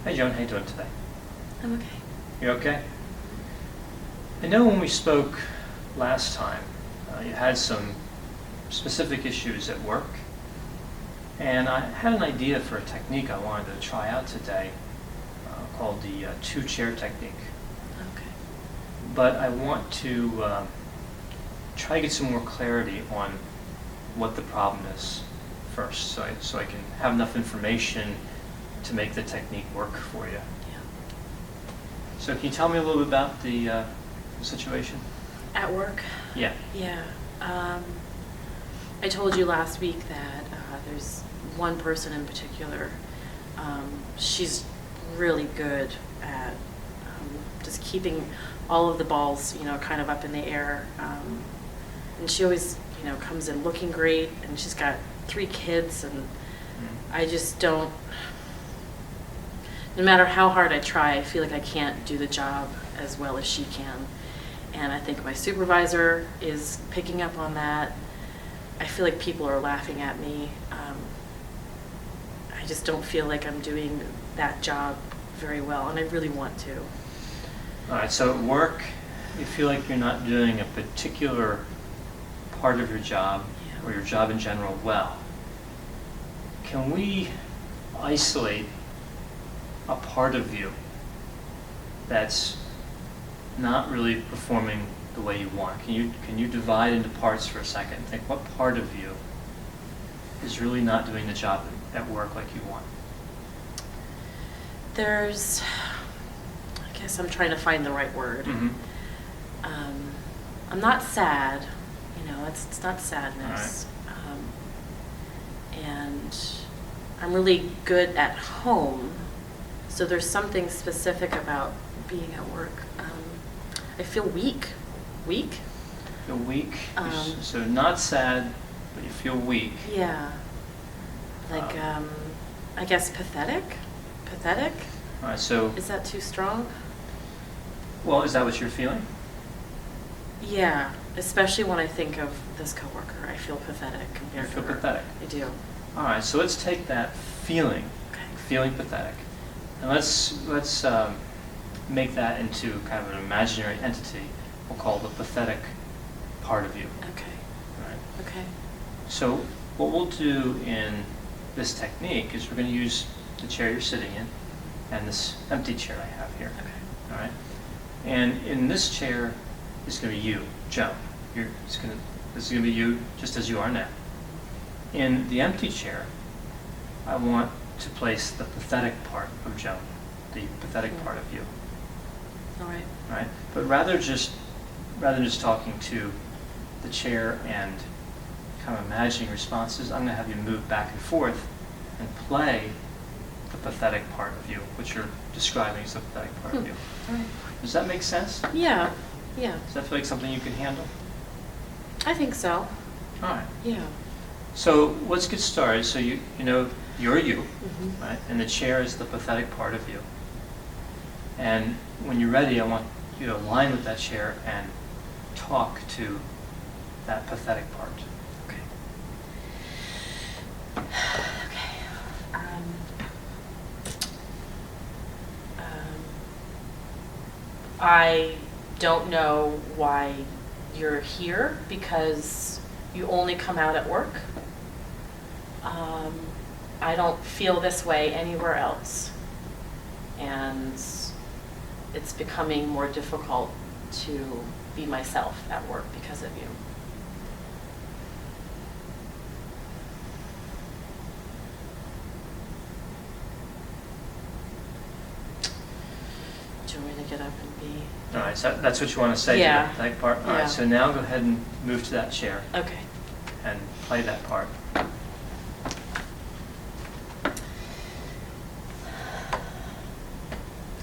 Hi Joan, how you doing today? I'm okay. You okay? I know when we spoke last time, you had some specific issues at work, and I had an idea for a technique I wanted to try out today called the two-chair technique. Okay. But I want to try to get some more clarity on what the problem is first, so I can have enough information to make the technique work for you. Yeah. So can you tell me a little bit about the situation? At work? Yeah. Yeah. I told you last week that there's one person in particular. She's really good at just keeping all of the balls, kind of up in the air. And she always, comes in looking great, and she's got 3 kids, and I just don't, no matter how hard I try, I feel like I can't do the job as well as she can. And I think my supervisor is picking up on that. I feel like people are laughing at me. I just don't feel like I'm doing that job very well, and I really want to. All right, so at work, you feel like you're not doing a particular part of your job, Yeah. or your job in general, well. Can we isolate a part of you that's not really performing the way you want? Can you divide into parts for a second and think what part of you is really not doing the job at work like you want? There's, I guess I'm trying to find the right word. Mm-hmm. I'm not sad, it's not sadness. Right. And I'm really good at home, so there's something specific about being at work. I feel weak. Feel weak? So not sad, but you feel weak. Yeah. Like, I guess pathetic? Pathetic? All right, so, Is that too strong? well, is that what you're feeling? Yeah, especially when I think of this coworker. I feel pathetic compared You to feel her. pathetic? I do. All right, so let's take that feeling, Okay. feeling pathetic, and let's make that into kind of an imaginary entity we'll call the pathetic part of you. Okay. All right? Okay. So what we'll do in this technique is we're going to use the chair you're sitting in and this empty chair I have here. Okay. All right? And in this chair is going to be you, Joe. This is going to be you just as you are now. In the empty chair, I want to place the pathetic part of Joe, the pathetic part of you. All right. All right? But rather than just talking to the chair and kind of imagining responses, I'm going to have you move back and forth and play the pathetic part of you, which you're describing as the pathetic part of you. All right. Does that make sense? Yeah. Yeah. Does that feel like something you can handle? I think so. All right. Yeah. So let's get started. So you're you, Mm-hmm. right? And the chair is the pathetic part of you. And when you're ready, I want you to align with that chair and talk to that pathetic part. Okay. Okay. I don't know why you're here because you only come out at work. I don't feel this way anywhere else. And it's becoming more difficult to be myself at work because of you. Do you want me to get up and be? All right, so that's what you want to say Yeah. to the pathetic part? All Yeah. right, so now go ahead and move to that chair Okay. and play that part.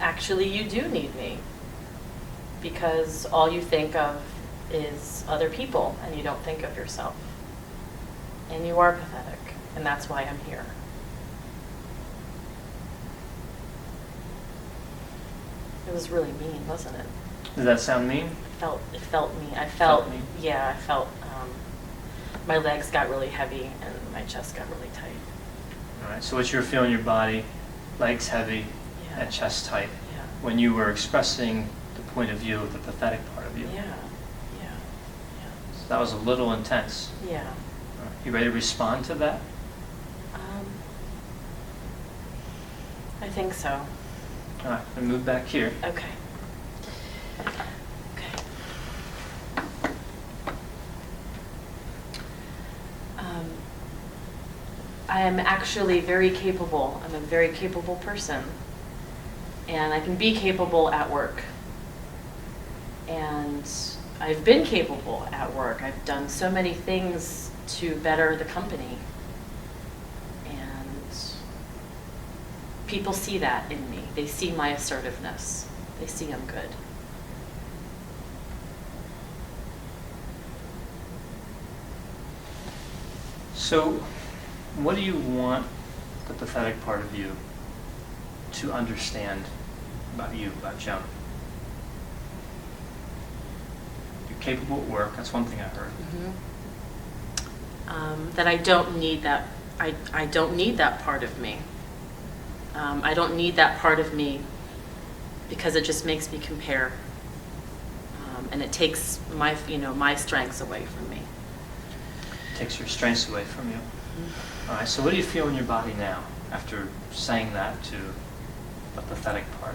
Actually, you do need me because all you think of is other people and you don't think of yourself. And you are pathetic, and that's why I'm here. It was really mean, wasn't it? Does that sound mean? It felt mean. I Felt felt, mean? yeah, I felt, my legs got really heavy and my chest got really tight. All right, so what you're feeling in your body, legs heavy, Yeah. and chest tight Yeah. when you were expressing the point of view of the pathetic part of you. Yeah. Yeah. So that was a little intense. Yeah. You ready to respond to that? I think so. All right, then move back here. Okay. Okay. I am actually very capable. I'm a very capable person. And I can be capable at work. And I've been capable at work. I've done so many things to better the company. And people see that in me. They see my assertiveness. They see I'm good. So, what do you want the pathetic part of you to understand about you, about Joan? You're capable at work. That's one thing I heard. That I don't need that. I don't need that part of me. I don't need that part of me because it just makes me compare, and it takes my my strengths away from me. Takes your strengths away from you. All right, so what do you feel in your body now after saying that to the pathetic part?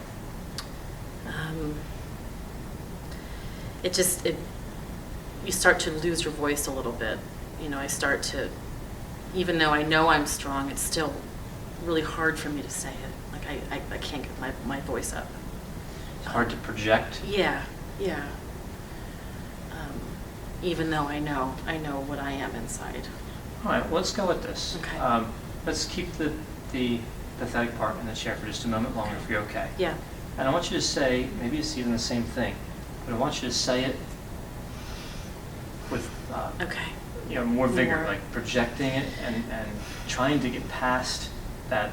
You start to lose your voice a little bit. I start to, even though I know I'm strong, it's still really hard for me to say it. Like I can't get my voice up. It's hard to project. Yeah. Even though I know what I am inside. All right, well, let's go with this. Okay. Let's keep the pathetic part in the chair for just a moment longer, if you're okay. Yeah. And I want you to say, maybe it's even the same thing, but I want you to say it with Okay. more vigor, More. like projecting it and trying to get past that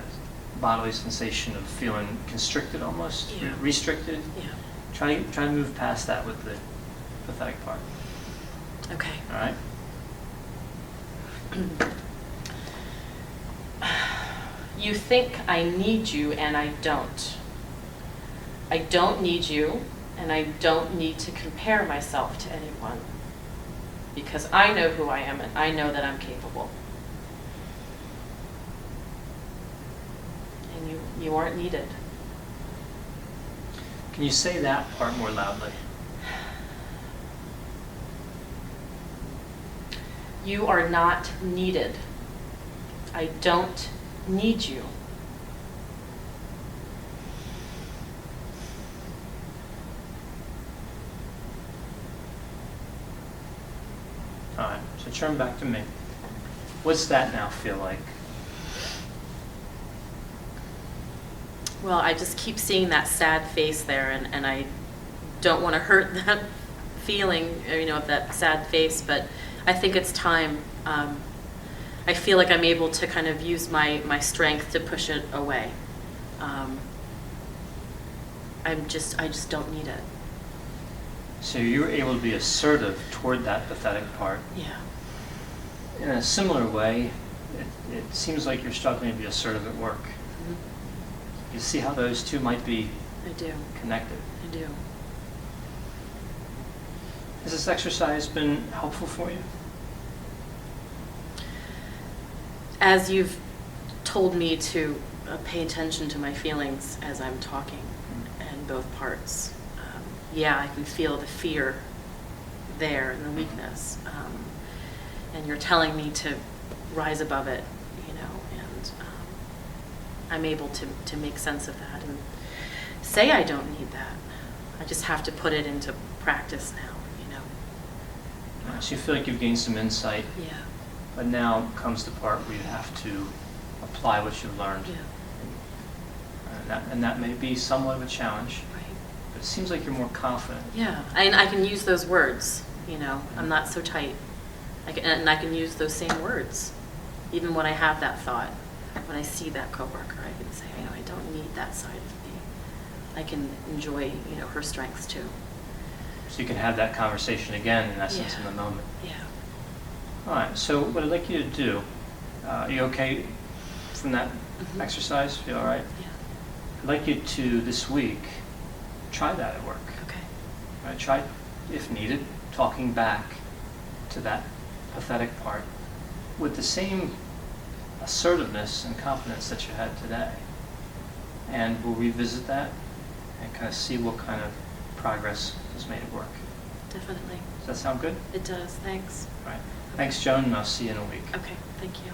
bodily sensation of feeling constricted almost, Yeah. restricted. Yeah. Try to move past that with the pathetic part. Okay. All right? You think I need you and I don't. I don't need you and I don't need to compare myself to anyone because I know who I am and I know that I'm capable. And you aren't needed. Can you say that part more loudly? You are not needed. I don't need you. All right, so turn back to me. What's that now feel like? Well, I just keep seeing that sad face there, and I don't want to hurt that feeling, of that sad face, but I think it's time. I feel like I'm able to kind of use my strength to push it away. I just don't need it. So you were able to be assertive toward that pathetic part. Yeah. In a similar way, it seems like you're struggling to be assertive at work. Mm-hmm. You see how those two might be I do. connected. I do. Has this exercise been helpful for you? As you've told me to pay attention to my feelings as I'm talking, and both parts, yeah, I can feel the fear there and the weakness, and you're telling me to rise above it, and I'm able to make sense of that and say I don't need that. I just have to put it into practice now, So you feel like you've gained some insight, Yeah. but now comes the part where you have to apply what you've learned. Yeah. And that may be somewhat of a challenge, Right. but it seems like you're more confident. Yeah, and I can use those words, I'm not so tight. And I can use those same words, even when I have that thought. When I see that coworker, I can say, I don't need that side of me. I can enjoy, her strengths too. So you can have that conversation again, in essence, Yeah. in the moment. Yeah. All right, so what I'd like you to do, are you okay from that Mhm. exercise? Feel all right? Yeah. I'd like you to, this week, try that at work. Okay. Right? Try, if needed, talking back to that pathetic part with the same assertiveness and confidence that you had today. And we'll revisit that and kind of see what kind of progress has made it work. Definitely. Does that sound good? It does, thanks. All right. Thanks, Joan, and I'll see you in a week. Okay, thank you.